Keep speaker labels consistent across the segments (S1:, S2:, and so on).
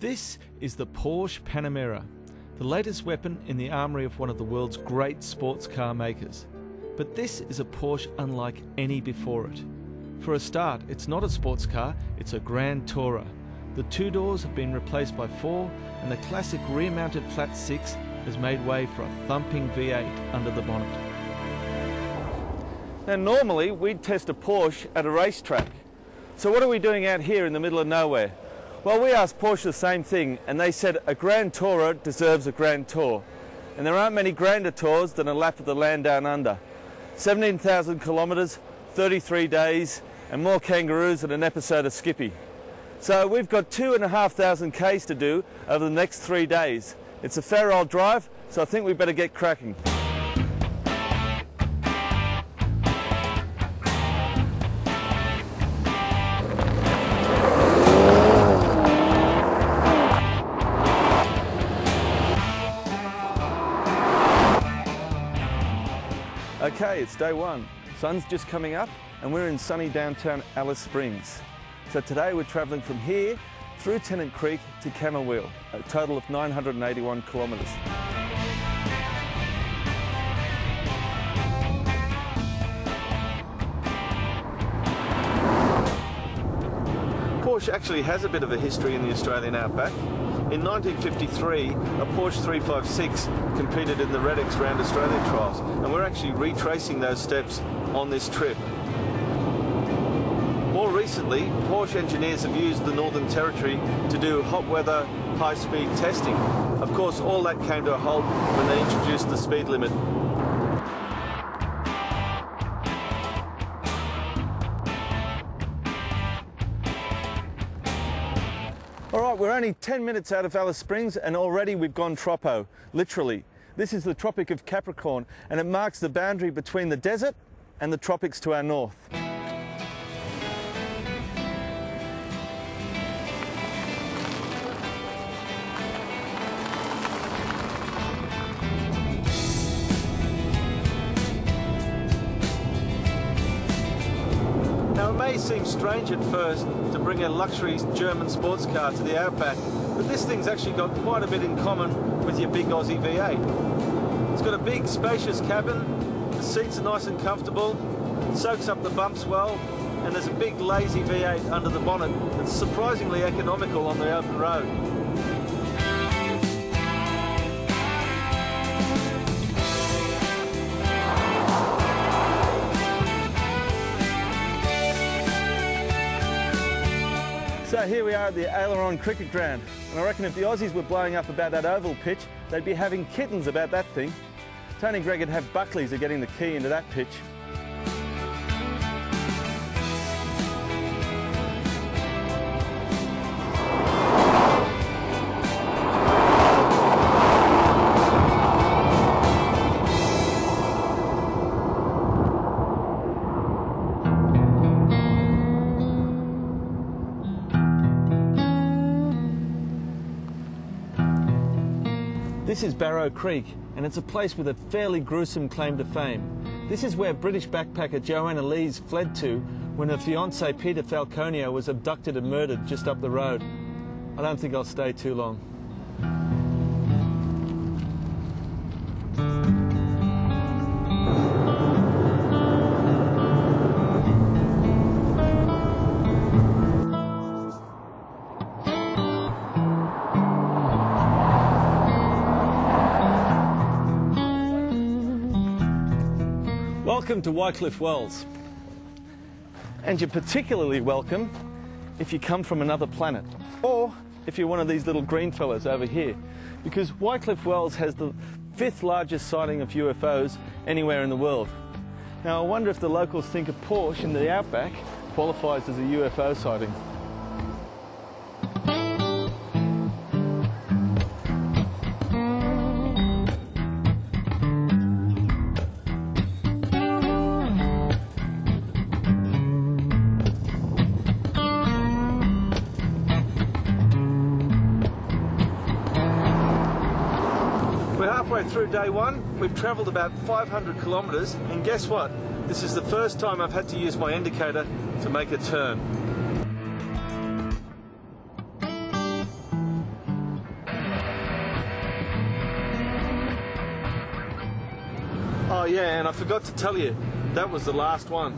S1: This is the Porsche Panamera, the latest weapon in the armoury of one of the world's great sports car makers. But this is a Porsche unlike any before it. For a start, it's not a sports car, it's a Grand Tourer. The two doors have been replaced by four, and the classic rear-mounted flat six has made way for a thumping V8 under the bonnet. Now normally we'd test a Porsche at a racetrack. So what are we doing out here in the middle of nowhere? Well, we asked Porsche the same thing, and they said a Grand Tourer deserves a Grand Tour. And there aren't many grander tours than a lap of the land down under. 17,000 kilometres, 33 days, and more kangaroos than an episode of Skippy. So we've got 2,500 Ks to do over the next 3 days. It's a fair old drive, so I think we better get cracking. Okay, it's day one. Sun's just coming up and we're in sunny downtown Alice Springs. So today we're travelling from here through Tennant Creek to Camberwell, a total of 981 kilometres. Porsche actually has a bit of a history in the Australian Outback. In 1953, a Porsche 356 competed in the Red X Round Australian trials, and we're actually retracing those steps on this trip. More recently, Porsche engineers have used the Northern Territory to do hot weather, high-speed testing. Of course, all that came to a halt when they introduced the speed limit. All right, we're only 10 minutes out of Alice Springs and already we've gone tropo, literally. This is the Tropic of Capricorn and it marks the boundary between the desert and the tropics to our north. Now it may seem strange at first to bring a luxury German sports car to the Outback, but this thing's actually got quite a bit in common with your big Aussie V8. It's got a big spacious cabin, the seats are nice and comfortable, it soaks up the bumps well, and there's a big lazy V8 under the bonnet that's surprisingly economical on the open road. So here we are at the Aileron Cricket Ground, and I reckon if the Aussies were blowing up about that oval pitch, they'd be having kittens about that thing. Tony Gregg would have Buckleys are getting the key into that pitch. This is Barrow Creek, and it's a place with a fairly gruesome claim to fame. This is where British backpacker Joanna Lees fled to when her fiancé Peter Falconio was abducted and murdered just up the road. I don't think I'll stay too long. Welcome to Wycliffe Wells, and you're particularly welcome if you come from another planet, or if you're one of these little green fellas over here, because Wycliffe Wells has the 5th largest sighting of UFOs anywhere in the world. Now I wonder if the locals think a Porsche in the Outback qualifies as a UFO sighting. Halfway through day one, we've travelled about 500 kilometres, and guess what? This is the first time I've had to use my indicator to make a turn. Oh yeah, and I forgot to tell you, that was the last one.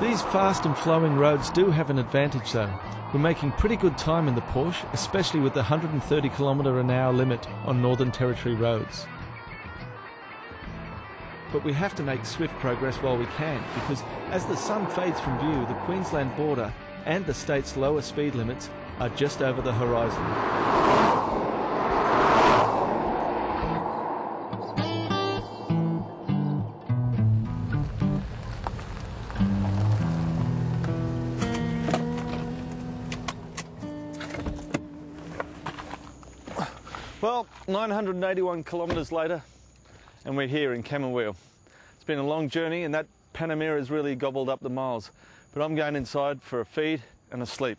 S1: These fast and flowing roads do have an advantage though. We're making pretty good time in the Porsche, especially with the 130 km/h limit on Northern Territory roads. But we have to make swift progress while we can, because as the sun fades from view, the Queensland border and the state's lower speed limits are just over the horizon. Well, 981 kilometres later, and we're here in Camberwell. It's been a long journey, and that Panamera has really gobbled up the miles, but I'm going inside for a feed and a sleep.